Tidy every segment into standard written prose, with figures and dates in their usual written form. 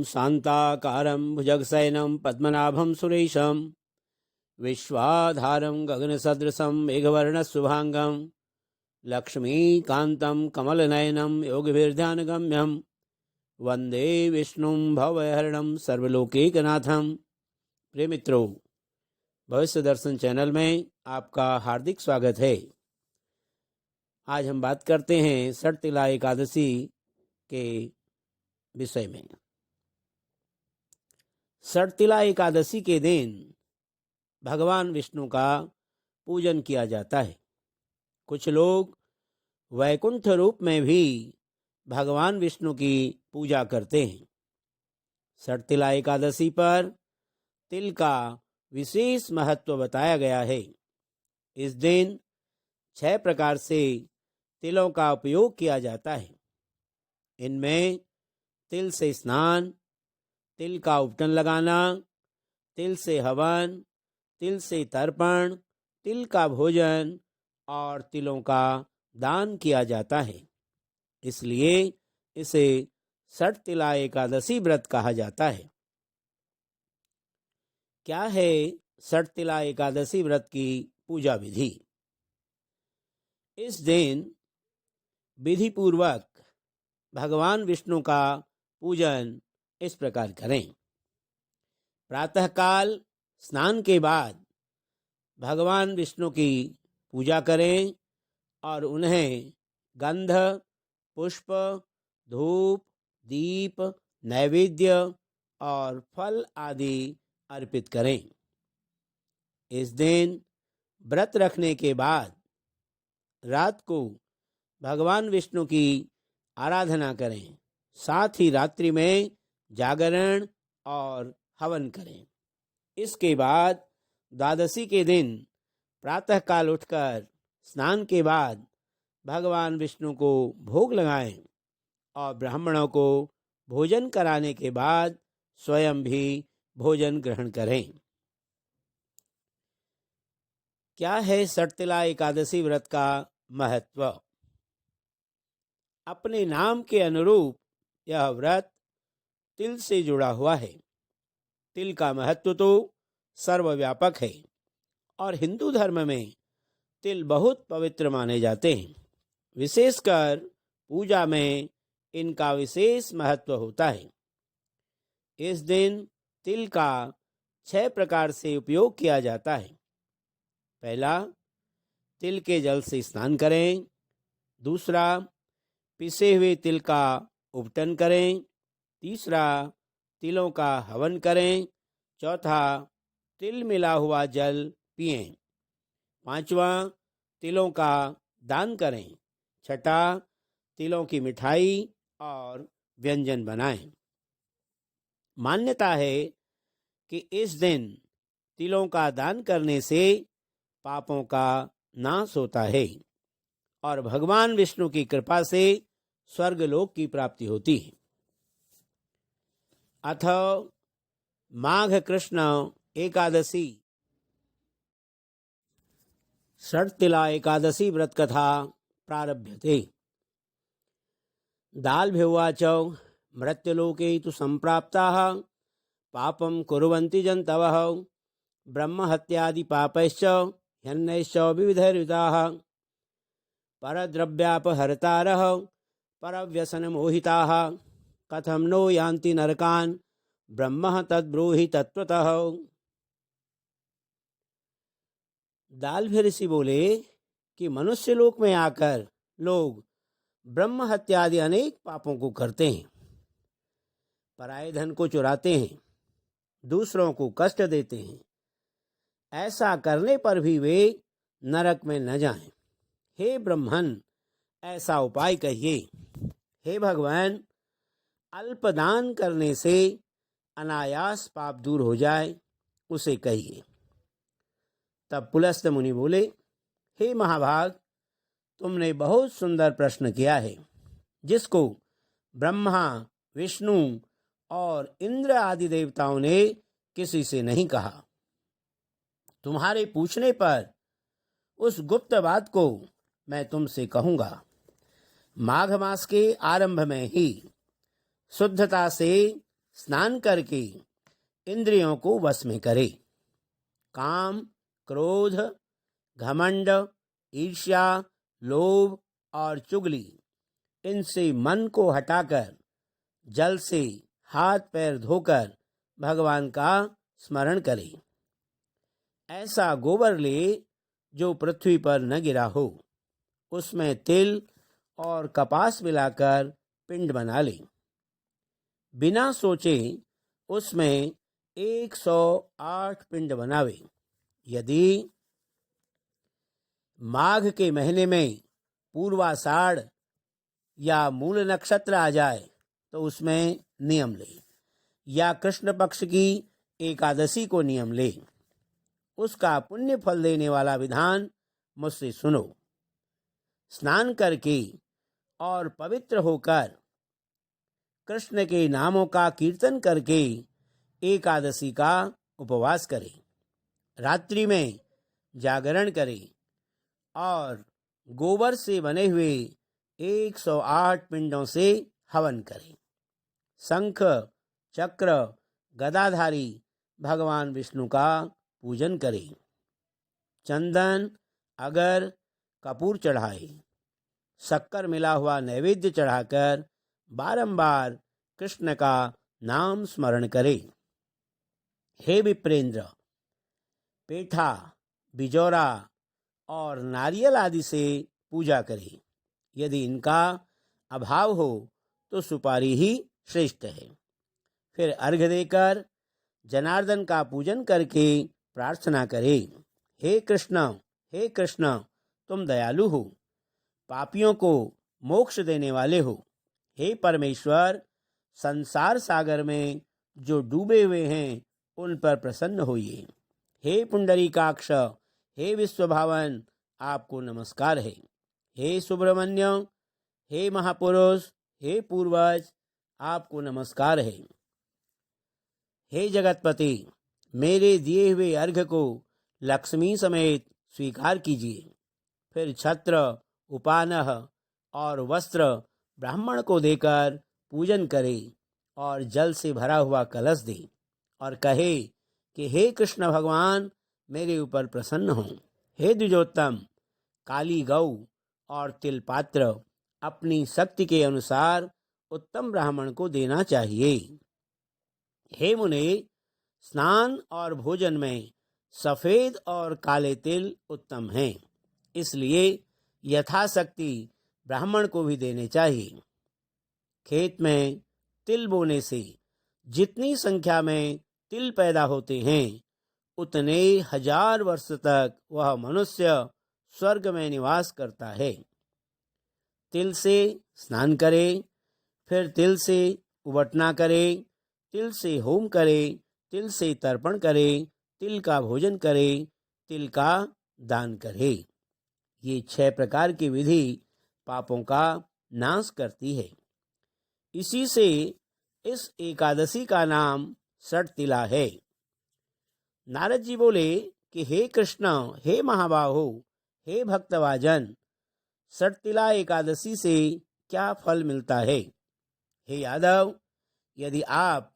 शान्ताकारं भुजगशयनं पद्मनाभं सुरेशं विश्वाधारं गगनसदृशं मेघवर्णशुभांगं लक्ष्मीकान्तं कमलनयनं योगिभिर्ध्यानगम्यं वंदे विष्णुं भवहरणं सर्वलोकैकनाथं। प्रिय मित्रों, भविष्य दर्शन चैनल में आपका हार्दिक स्वागत है। आज हम बात करते हैं षटतिला एकादशी के विषय में। षटतिला एकादशी के दिन भगवान विष्णु का पूजन किया जाता है। कुछ लोग वैकुंठ रूप में भी भगवान विष्णु की पूजा करते हैं। षटतिला एकादशी पर तिल का विशेष महत्व बताया गया है। इस दिन 6 प्रकार से तिलों का उपयोग किया जाता है। इनमें तिल से स्नान, तिल का उपटन लगाना, तिल से हवन, तिल से तर्पण, तिल का भोजन और तिलों का दान किया जाता है। इसलिए इसे षटतिला एकादशी व्रत कहा जाता है। क्या है षटतिला एकादशी व्रत की पूजा विधि? इस दिन विधि पूर्वक भगवान विष्णु का पूजन इस प्रकार करें। प्रातःकाल स्नान के बाद भगवान विष्णु की पूजा करें और उन्हें गंध, पुष्प, धूप, दीप, नैवेद्य और फल आदि अर्पित करें। इस दिन व्रत रखने के बाद रात को भगवान विष्णु की आराधना करें। साथ ही रात्रि में जागरण और हवन करें। इसके बाद द्वादशी के दिन प्रातःकाल उठकर स्नान के बाद भगवान विष्णु को भोग लगाएं और ब्राह्मणों को भोजन कराने के बाद स्वयं भी भोजन ग्रहण करें। क्या है षटतिला एकादशी व्रत का महत्व? अपने नाम के अनुरूप यह व्रत तिल से जुड़ा हुआ है। तिल का महत्व तो सर्वव्यापक है और हिंदू धर्म में तिल बहुत पवित्र माने जाते हैं। विशेषकर पूजा में इनका विशेष महत्व होता है। इस दिन तिल का 6 प्रकार से उपयोग किया जाता है। पहला, तिल के जल से स्नान करें। दूसरा, पिसे हुए तिल का उपटन करें। तीसरा, तिलों का हवन करें। चौथा, तिल मिला हुआ जल पिएं। पांचवा, तिलों का दान करें। छठा, तिलों की मिठाई और व्यंजन बनाएं। मान्यता है कि इस दिन तिलों का दान करने से पापों का नाश होता है और भगवान विष्णु की कृपा से स्वर्गलोक की प्राप्ति होती है। अथ माघ कृष्ण एकादशी। षटतिला एकादशी व्रत कथा प्रारभ्यते। दाल्भ्योवाच मृत्युलोके तु सम्प्राप्ताः पापं कुर्वन्ति जन्तवः ब्रह्महत्यादि पापैश्च ह्यन्यैश्च विविधैर्युताः परद्रव्यापहर्तारः परव्यसनमोहिताः कथं नो यान्ति नरकान् ब्रह्म तद्ब्रूहि तत्त्वतः। दाल्भ्य ऋषि बोले कि मनुष्य लोक में आकर लोग ब्रह्म हत्यादि अनेक पापों को करते हैं, पराये धन को चुराते हैं, दूसरों को कष्ट देते हैं। ऐसा करने पर भी वे नरक में न जाएं। हे ब्रह्मन, ऐसा उपाय कहिए। हे भगवान, अल्पदान करने से अनायास पाप दूर हो जाए, उसे कहिए। तब पुलस्त मुनि बोले, हे महाभाग, तुमने बहुत सुंदर प्रश्न किया है, जिसको ब्रह्मा, विष्णु और इंद्र आदि देवताओं ने किसी से नहीं कहा। तुम्हारे पूछने पर उस गुप्त बात को मैं तुमसे कहूंगा। माघ मास के आरंभ में ही शुद्धता से स्नान करके इंद्रियों को वश में करे। काम, क्रोध, घमंड, ईर्ष्या, लोभ और चुगली, इनसे मन को हटाकर जल से हाथ पैर धोकर भगवान का स्मरण करे। ऐसा गोबर ले जो पृथ्वी पर न गिरा हो, उसमें तिल और कपास मिलाकर पिंड बना ले। बिना सोचे उसमें 108 पिंड बनावे। यदि माघ के महीने में पूर्वाषाढ़ या मूल नक्षत्र आ जाए तो उसमें नियम ले, या कृष्ण पक्ष की एकादशी को नियम ले। उसका पुण्य फल देने वाला विधान मुझसे सुनो। स्नान करके और पवित्र होकर कृष्ण के नामों का कीर्तन करके एकादशी का उपवास करे। रात्रि में जागरण करे और गोबर से बने हुए 108 पिंडों से हवन करे। शंख, चक्र, गदाधारी भगवान विष्णु का पूजन करे। चंदन, अगर, कपूर चढ़ाए। शक्कर मिला हुआ नैवेद्य चढ़ाकर बारंबार कृष्ण का नाम स्मरण करे। हे विप्रेंद्र, पेठा, बिजौरा और नारियल आदि से पूजा करे। यदि इनका अभाव हो तो सुपारी ही श्रेष्ठ है। फिर अर्घ्य देकर जनार्दन का पूजन करके प्रार्थना करे। हे कृष्ण, तुम दयालु हो, पापियों को मोक्ष देने वाले हो। हे परमेश्वर, संसार सागर में जो डूबे हुए हैं उन पर प्रसन्न होइए। हे पुंडरीकाक्ष, हे विश्वभावन, आपको नमस्कार है। हे सुब्रमण्य, हे महापुरुष, हे पूर्वज, आपको नमस्कार है। हे जगतपति, मेरे दिए हुए अर्घ्य को लक्ष्मी समेत स्वीकार कीजिए। फिर छत्र, उपानह और वस्त्र ब्राह्मण को देकर पूजन करे और जल से भरा हुआ कलश दे और कहे कि हे कृष्ण भगवान, मेरे ऊपर प्रसन्न हो। हे द्विजोत्तम, काली गौ और तिल पात्र अपनी शक्ति के अनुसार उत्तम ब्राह्मण को देना चाहिए। हे मुने, स्नान और भोजन में सफेद और काले तिल उत्तम हैं, इसलिए यथाशक्ति ब्राह्मण को भी देने चाहिए। खेत में तिल बोने से जितनी संख्या में तिल पैदा होते हैं उतने 1000 वर्ष तक वह मनुष्य स्वर्ग में निवास करता है। तिल से स्नान करे, फिर तिल से उबटना करे, तिल से होम करे, तिल से तर्पण करे, तिल का भोजन करे, तिल का दान करे। ये 6 प्रकार की विधि पापों का नाश करती है। इसी से इस एकादशी का नाम षटतिला है। नारद जी बोले कि हे कृष्ण, हे महाबाहो, हे भक्तवाजन, षटतिला एकादशी से क्या फल मिलता है? हे यादव, यदि आप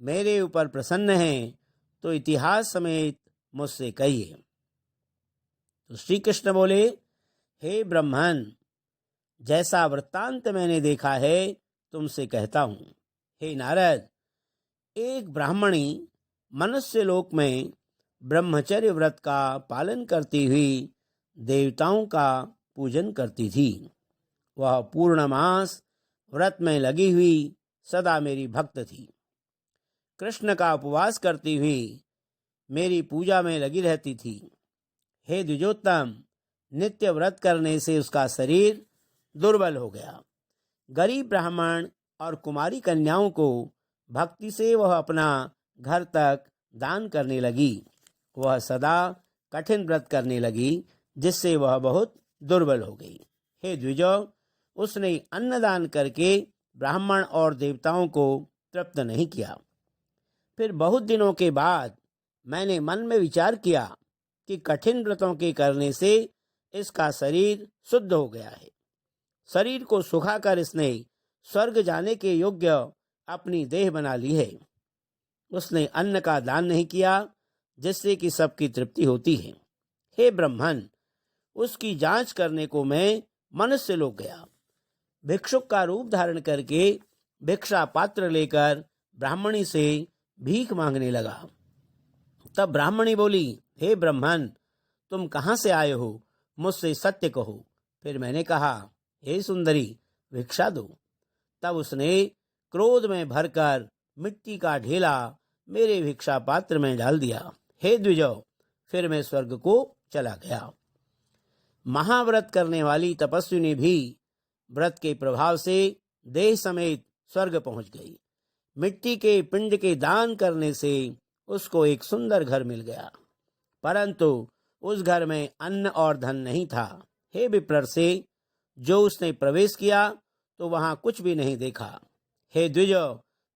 मेरे ऊपर प्रसन्न हैं तो इतिहास समेत मुझसे कहिए। तो श्री कृष्ण बोले, हे ब्रह्मन, जैसा वृत्तांत मैंने देखा है तुमसे कहता हूँ। हे नारद, एक ब्राह्मणी मनुष्य लोक में ब्रह्मचर्य व्रत का पालन करती हुई देवताओं का पूजन करती थी। वह पूर्णमास व्रत में लगी हुई सदा मेरी भक्त थी। कृष्ण का उपवास करती हुई मेरी पूजा में लगी रहती थी। हे द्विजोत्तम, नित्य व्रत करने से उसका शरीर दुर्बल हो गया। गरीब ब्राह्मण और कुमारी कन्याओं को भक्ति से वह अपना घर तक दान करने लगी। वह सदा कठिन व्रत करने लगी, जिससे वह बहुत दुर्बल हो गई। हे द्विजो, उसने अन्नदान करके ब्राह्मण और देवताओं को तृप्त नहीं किया। फिर बहुत दिनों के बाद मैंने मन में विचार किया कि कठिन व्रतों के करने से इसका शरीर शुद्ध हो गया है। शरीर को सुखाकर इसने स्वर्ग जाने के योग्य अपनी देह बना ली है। उसने अन्न का दान नहीं किया जिससे कि सबकी तृप्ति होती है। हे ब्राह्मण, उसकी जांच करने को मैं मनुष्य लोक गया। भिक्षुक का रूप धारण करके भिक्षा पात्र लेकर ब्राह्मणी से भीख मांगने लगा। तब ब्राह्मणी बोली, हे ब्राह्मण, तुम कहाँ से आए हो? मुझसे सत्य कहो। फिर मैंने कहा, हे सुंदरी, भिक्षा दो। तब उसने क्रोध में भरकर मिट्टी का ढेला मेरे भिक्षा पात्र में डाल दिया। हे द्विजो, फिर मैं स्वर्ग को चला गया। महाव्रत करने वाली तपस्विनी भी व्रत के प्रभाव से देह समेत स्वर्ग पहुंच गई। मिट्टी के पिंड के दान करने से उसको एक सुंदर घर मिल गया, परंतु उस घर में अन्न और धन नहीं था। हे विप्र से, जो उसने प्रवेश किया तो वहां कुछ भी नहीं देखा। हे द्विजो,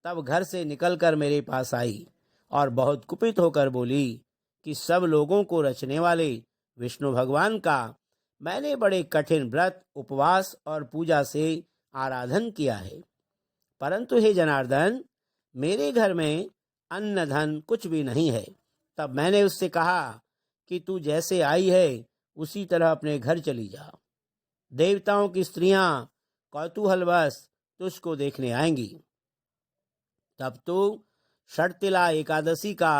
तब घर से निकलकर मेरे पास आई और बहुत कुपित होकर बोली कि सब लोगों को रचने वाले विष्णु भगवान का मैंने बड़े कठिन व्रत, उपवास और पूजा से आराधन किया है, परंतु हे जनार्दन, मेरे घर में अन्न धन कुछ भी नहीं है। तब मैंने उससे कहा कि तू जैसे आई है उसी तरह अपने घर चली जा। देवताओं की स्त्रियां कौतूहलवश तुझको देखने आएंगी। तब तू षटतिला एकादशी का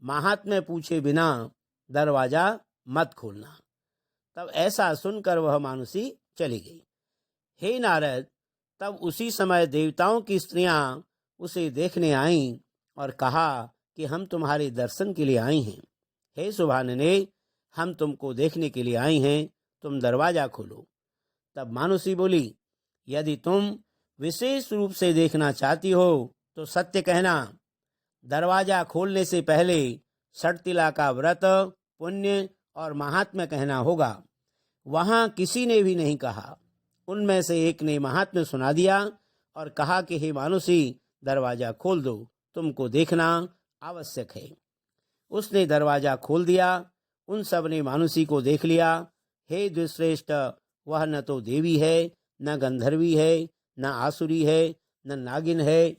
महात्म्य पूछे बिना दरवाजा मत खोलना। तब ऐसा सुनकर वह मानुषी चली गई। हे नारद, तब उसी समय देवताओं की स्त्रियां उसे देखने आईं और कहा कि हम तुम्हारे दर्शन के लिए आई हैं। हे सुभानने, हम तुमको देखने के लिए आई हैं, तुम दरवाजा खोलो। तब मानुषी बोली, यदि तुम विशेष रूप से देखना चाहती हो तो सत्य कहना। दरवाजा खोलने से पहले षटतिला का व्रत, पुण्य और महात्म्य कहना होगा। वहां किसी ने भी नहीं कहा। उनमें से एक ने महात्म्य सुना दिया और कहा कि हे मानुषी, दरवाजा खोल दो, तुमको देखना आवश्यक है। उसने दरवाजा खोल दिया। उन सब ने मानुषी को देख लिया। हे द्विश्रेष्ठ, वह न तो देवी है, न गंधर्वी है, न आसुरी है, न नागिन है।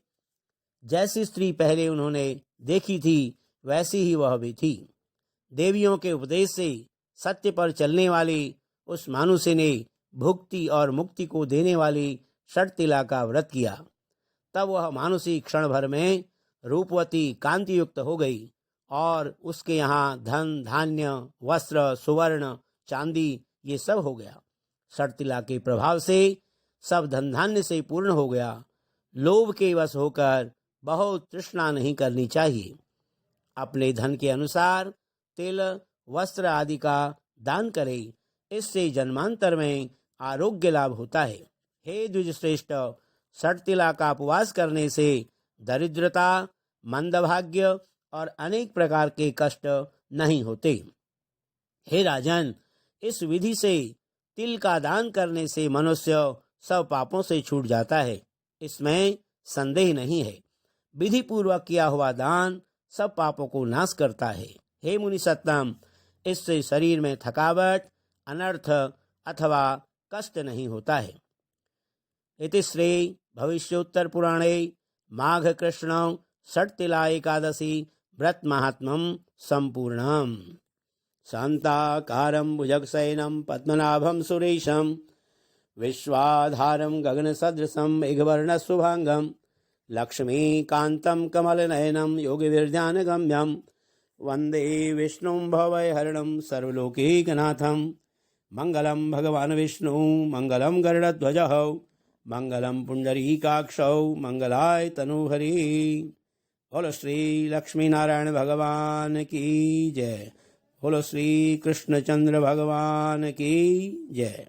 जैसी स्त्री पहले उन्होंने देखी थी वैसी ही वह भी थी। देवियों के उपदेश से सत्य पर चलने वाली उस मानुषी ने भुक्ति और मुक्ति को देने वाली षटतिला का व्रत किया। तब वह मानुषी क्षण भर में रूपवती, कांति युक्त हो गई और उसके यहाँ धन, धान्य, वस्त्र, सुवर्ण, चांदी ये सब हो गया। षटतिला के प्रभाव से सब धन धान्य से पूर्ण हो गया। लोभ के वश होकर बहुत तृष्णा नहीं करनी चाहिए। अपने धन के अनुसार तिल, वस्त्र आदि का दान करे, इससे जन्मांतर में आरोग्य लाभ होता है। हे द्विजश्रेष्ठ, षटतिला का उपवास करने से दरिद्रता, मंदभाग्य और अनेक प्रकार के कष्ट नहीं होते। हे राजन, इस विधि से तिल का दान करने से मनुष्य सब पापों से छूट जाता है, इसमें संदेह नहीं है। विधि पूर्वक किया हुआ दान सब पापों को नाश करता है। हे मुनि सत्तम, इससे शरीर में थकावट, अनर्थ अथवा कष्ट नहीं होता है। इति श्री भविष्योत्तर पुराणे माघ कृष्ण षटतिला एकादशी व्रत महात्म्यम संपूर्णम। शांताकारं भुजगशयनं पद्मनाभं सुरेशं विश्वाधारं गगनसदृशं मेघवर्णशुभांगं लक्ष्मीकान्तं कमलनयनं योगिविरजानगम्यं वन्दे विष्णुं भवभयहरणं सर्वलोकैकनाथं। मंगलम भगवान विष्णु, मंगलम गरुड़ध्वजः, मंगलम पुंडरीकाक्षौ, मंगलाय तनूहरि। बोलो श्री लक्ष्मी नारायण भगवान की जय। बोलो श्री कृष्णचंद्र भगवान की जय।